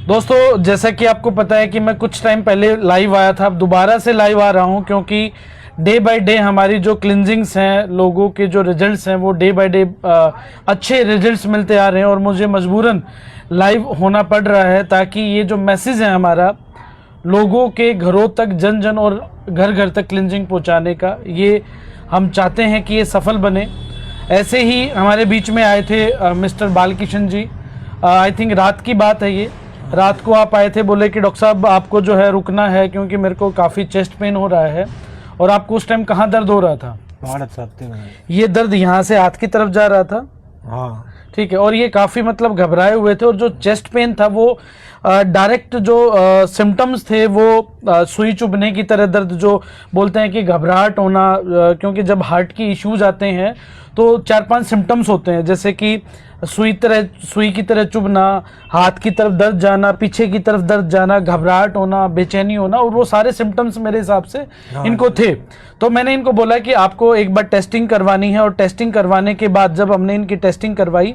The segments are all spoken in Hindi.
दोस्तों जैसा कि आपको पता है कि मैं कुछ टाइम पहले लाइव आया था, अब दोबारा से लाइव आ रहा हूं क्योंकि डे बाय डे हमारी जो क्लिनजिंग्स हैं, लोगों के जो रिजल्ट्स हैं, वो डे बाय डे अच्छे रिजल्ट्स मिलते आ रहे हैं और मुझे मजबूरन लाइव होना पड़ रहा है ताकि ये जो मैसेज है हमारा लोगों के घरों तक, जन जन और घर घर तक क्लिनजिंग पहुंचाने का, ये हम चाहते हैं कि ये सफल बने। ऐसे ही हमारे बीच में आए थे mister Balkishan ji. I think रात की बात है, ये रात को आप आए थे, बोले कि डॉक्टर साहब आपको जो है रुकना है क्योंकि मेरे को काफ़ी चेस्ट पेन हो रहा है। और आपको उस टाइम कहाँ दर्द हो रहा था? ये दर्द यहाँ से हाथ की तरफ जा रहा था। हाँ ठीक है। और ये काफ़ी मतलब घबराए हुए थे और जो चेस्ट पेन था वो डायरेक्ट जो सिम्टम्स थे वो सुई चुभने की तरह दर्द, जो बोलते हैं कि घबराहट होना, क्योंकि जब हार्ट की इश्यूज आते हैं तो 4-5 सिम्टम्स होते हैं, जैसे कि सुई की तरह चुभना, हाथ की तरफ दर्द जाना, पीछे की तरफ दर्द जाना, घबराहट होना, बेचैनी होना, और वो सारे सिम्टम्स मेरे हिसाब से इनको थे। तो मैंने इनको बोला कि आपको एक बार टेस्टिंग करवानी है। और टेस्टिंग करवाने के बाद जब हमने इनकी टेस्टिंग करवाई,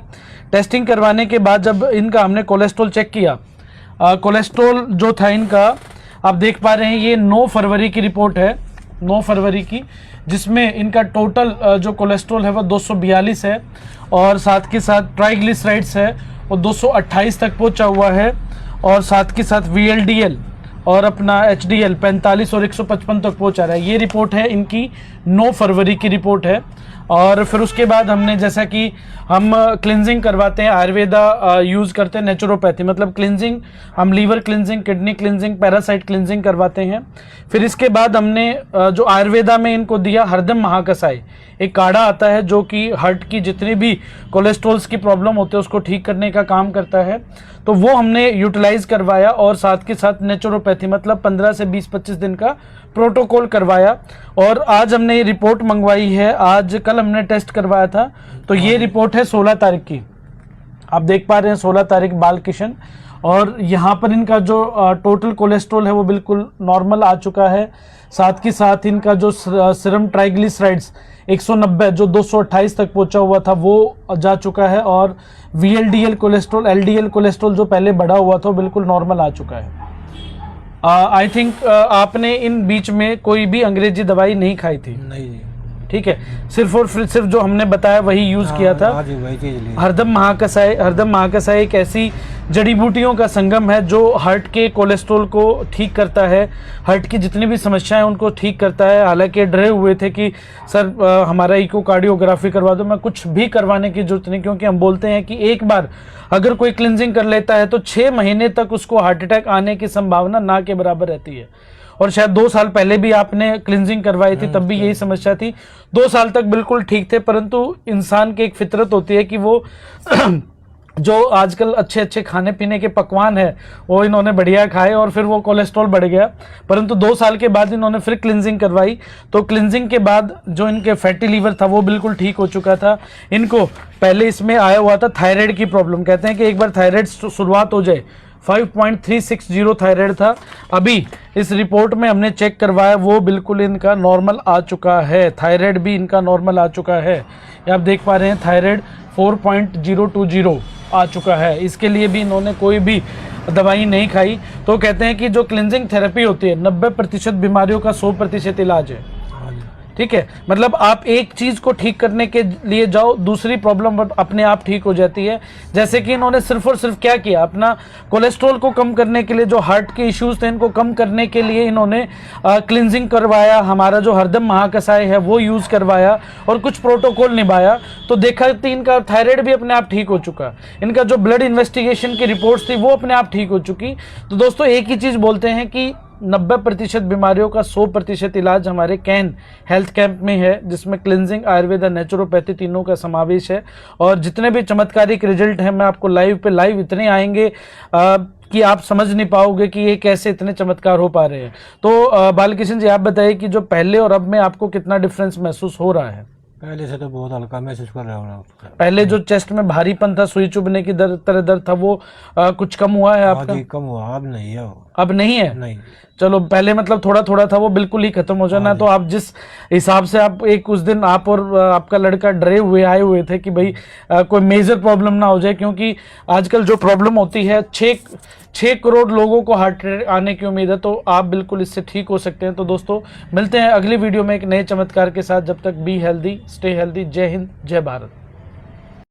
टेस्टिंग करवाने के बाद जब इनका हमने कोलेस्ट्रॉल चेक किया, कोलेस्ट्रॉल जो था इनका, आप देख पा रहे हैं ये 9 फरवरी की रिपोर्ट है, 9 फरवरी की, जिसमें इनका टोटल जो कोलेस्ट्रॉल है वो 242 है और साथ के साथ ट्राइग्लिसराइड्स है वो 228 तक पहुंचा हुआ है और साथ के साथ VLDL और अपना HDL 45 और 155 तक पहुंचा रहा है। ये रिपोर्ट है इनकी 9 फरवरी की रिपोर्ट है। और फिर उसके बाद हमने, जैसा कि हम क्लिनजिंग करवाते हैं, आयुर्वेदा यूज़ करते हैं, नेचुरोपैथी मतलब क्लिनजिंग, हम liver cleansing, kidney cleansing, parasite cleansing करवाते हैं। फिर इसके बाद हमने जो आयुर्वेदा में इनको दिया हरदम महाकसाई, एक काढ़ा आता है जो कि हार्ट की जितनी भी कोलेस्ट्रॉल्स की प्रॉब्लम होते हैं उसको ठीक करने का काम करता है, तो वो हमने यूटिलाइज करवाया। और साथ के साथ नेचुरोपैथी मतलब 15 से 20-25 दिन का प्रोटोकॉल करवाया। और आज हमने ये रिपोर्ट मंगवाई है, आज कल हमने टेस्ट करवाया था, तो ये रिपोर्ट है 16 तारीख की, आप देख पा रहे हैं 16 तारीख बालकिशन। और यहाँ पर इनका जो टोटल कोलेस्ट्रॉल है वो बिल्कुल नॉर्मल आ चुका है। साथ के साथ इनका जो सीरम ट्राइग्लिसराइड्स 190 जो 228 तक पहुंचा हुआ था वो जा चुका है। और VLDL कोलेस्ट्रॉल, LDL कोलेस्ट्रॉल जो पहले बढ़ा हुआ था वो बिल्कुल नॉर्मल आ चुका है। आई थिंक आपने इन बीच में कोई भी अंग्रेजी दवाई नहीं खाई थी? नहीं। ठीक है, सिर्फ और सिर्फ जो हमने बताया वही यूज किया था। हरदम महाकसाई, हरदम महाकसाई एक ऐसी जड़ी बूटियों का संगम है जो हार्ट के कोलेस्ट्रॉल को ठीक करता है, हार्ट की जितनी भी समस्याएं उनको ठीक करता है। हालांकि डरे हुए थे कि सर हमारा इकोकार्डियोग्राफी करवा दो, मैं कुछ भी करवाने की जरूरत नहीं, क्योंकि हम बोलते हैं कि एक बार अगर कोई क्लिनजिंग कर लेता है तो 6 महीने तक उसको हार्ट अटैक आने की संभावना ना के बराबर रहती है। और शायद 2 साल पहले भी आपने क्लिनजिंग करवाई थी, तब भी यही समस्या थी। 2 साल तक बिल्कुल ठीक थे, परंतु इंसान की एक फितरत होती है कि वो जो आजकल अच्छे अच्छे खाने पीने के पकवान है वो इन्होंने बढ़िया खाए और फिर वो कोलेस्ट्रॉल बढ़ गया। परंतु 2 साल के बाद इन्होंने फिर क्लिनजिंग करवाई, तो क्लिनजिंग के बाद जो इनके फैटी लीवर था वो बिल्कुल ठीक हो चुका था। इनको पहले इसमें आया हुआ था थायराइड की प्रॉब्लम, कहते हैं कि एक बार थायराइड शुरुआत हो जाए, 5.360 थायराइड था। अभी इस रिपोर्ट में हमने चेक करवाया वो बिल्कुल इनका नॉर्मल आ चुका है, थायराइड भी इनका नॉर्मल आ चुका है। ये आप देख पा रहे हैं थायराइड 4.020 आ चुका है। इसके लिए भी इन्होंने कोई भी दवाई नहीं खाई। तो कहते हैं कि जो क्लिनजिंग थेरेपी होती है 90% बीमारियों का 100% इलाज है। ठीक है, मतलब आप एक चीज को ठीक करने के लिए जाओ, दूसरी प्रॉब्लम अपने आप ठीक हो जाती है। जैसे कि इन्होंने सिर्फ और सिर्फ क्या किया, अपना कोलेस्ट्रॉल को कम करने के लिए, जो हार्ट के इश्यूज थे इनको कम करने के लिए इन्होंने क्लिनजिंग करवाया, हमारा जो हरदम महाकसाई है वो यूज करवाया और कुछ प्रोटोकॉल निभाया, तो देखा कि इनका थायराइड भी अपने आप ठीक हो चुका, इनका जो ब्लड इन्वेस्टिगेशन की रिपोर्ट्स थी वो अपने आप ठीक हो चुकी। तो दोस्तों एक ही चीज बोलते हैं कि 90% बीमारियों का 100% इलाज हमारे कैन हेल्थ कैंप में है, जिसमें क्लिनजिंग, आयुर्वेदा, नेचुरोपैथी तीनों का समावेश है। और जितने भी चमत्कारिक रिजल्ट हैं मैं आपको लाइव पे लाइव इतने आएंगे कि आप समझ नहीं पाओगे कि ये कैसे इतने चमत्कार हो पा रहे हैं। तो बालकिशन जी आप बताइए कि जो पहले और अब में आपको कितना डिफरेंस महसूस हो रहा है? पहले से तो बहुत हल्का महसूस कर रहा हूँ। पहले जो चेस्ट में भारीपन था, सुई चुभने की तरह दर्द था, वो कुछ कम हुआ है आपका? जी कम हुआ, अब नहीं है। अब नहीं है? नहीं। चलो, पहले मतलब थोड़ा थोड़ा था, वो बिल्कुल ही खत्म हो जाना। तो आप जिस हिसाब से आप एक उस दिन आप और आपका लड़का डरे हुए आए हुए थे कि भाई कोई मेजर प्रॉब्लम ना हो जाए, क्योंकि आजकल जो प्रॉब्लम होती है 6 करोड़ लोगों को हार्ट अटैक आने की उम्मीद है, तो आप बिल्कुल इससे ठीक हो सकते हैं। तो दोस्तों मिलते हैं अगली वीडियो में एक नए चमत्कार के साथ। जब तक बी हेल्दी, स्टे हेल्दी। जय हिंद, जय भारत।